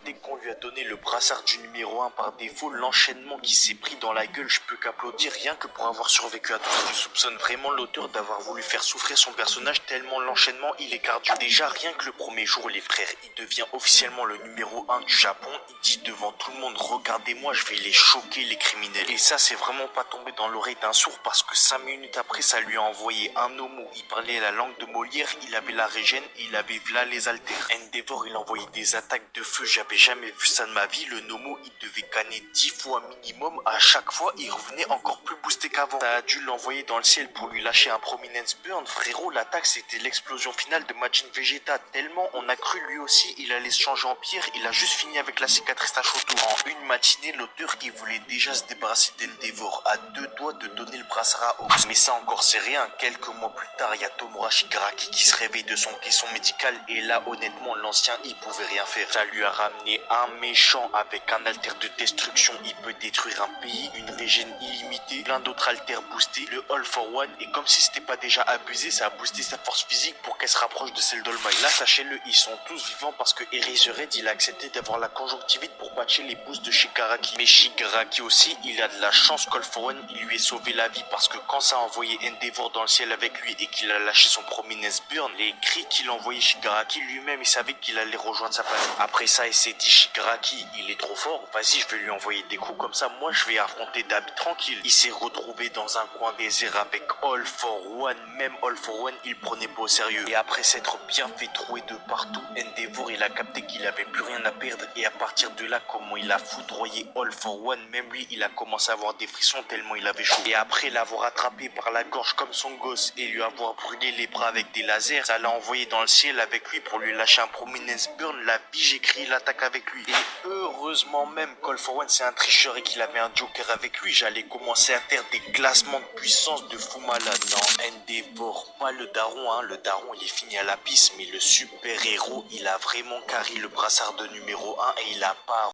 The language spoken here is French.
dès qu'on lui a donné le brassard du numéro 1 par défaut, l'enchaînement qui s'est pris dans la gueule, je peux qu'applaudir rien que pour avoir survécu à tout ça. Je soupçonne vraiment l'auteur d'avoir voulu faire souffrir son personnage tellement l'enchaînement il est cardio. Déjà rien que le premier jour les frères, il devient officiellement le numéro 1 du Japon, il dit devant tout le monde regardez-moi je vais les choquer les criminels. Et ça c'est vraiment pas tombé dans l'oreille d'un sourd parce que 5 minutes après ça lui a envoyé un homo, il parlait la langue de Molière, il avait la régène et il avait v'là les haltères. Endeavor il envoyait des attaques de feu, j'avais jamais vu ça de ma vie, le Nomo il devait canner 10 fois minimum, à chaque fois il revenait encore plus boosté qu'avant. Ça a dû l'envoyer dans le ciel pour lui lâcher un prominence burn, frérot l'attaque c'était l'explosion finale de Majin Vegeta, tellement on a cru lui aussi il allait se changer en pierre, il a juste fini avec la cicatrice tache autour. En une matinée l'auteur il voulait déjà se débarrasser d'Endeavor, à 2 doigts de donner le brassard à Hawks. Mais ça encore c'est rien, quelques mois plus tard il y a Tomohara Shigaraki qui se réveille de son caisson médical et là honnêtement l'ancien il pouvait rien faire. Ça lui a ramené un méchant avec un alter de destruction, il peut détruire un pays, une régène illimitée, plein d'autres alters boostés, le All for One et comme si c'était pas déjà abusé ça a boosté sa force physique pour qu'elle se rapproche de celle d'All Might. Là sachez-le ils sont tous vivants parce que Eraserhead il a accepté d'avoir la conjonctivite pour patcher les boosts de Shigaraki. Mais Shigaraki aussi il a de la chance qu'All for One il lui ait sauvé la vie parce que quand ça a envoyé Endeavor dans le ciel avec lui et qu'il a lâché son prominence burn, les cris qu'il envoyait Shigaraki lui-même il savait qu'il allait rejoindre sa planète. Après ça il s'est dit Shigaraki il est trop fort, vas-y je vais lui envoyer des coups comme ça, moi je vais affronter Dabi tranquille. Il s'est retrouvé dans un coin désert avec All for One, même All for One il prenait pas au sérieux. Et après s'être bien fait trouer de partout, Endeavor il a capté qu'il avait plus rien à perdre et à partir de là comment il a foudroyé All for One, même lui il a commencé à avoir des frissons tellement il avait chaud. Et après l'avoir attrapé par la gorge comme son gosse et lui avoir brûlé les bras avec des lasers, ça l'a envoyé dans le ciel avec lui pour lui lâcher un prominence burn, la bige écrit l'attaque avec lui. Et heureusement même qu'All for One c'est un tricheur et qu'il avait un joker avec lui, j'allais commencer à faire des classements de puissance de fou malade. Non, Endeavor, pas le daron, hein, le daron il est fini à la piste, mais le super héros il a vraiment carré le brassard de numéro 1 et il a pas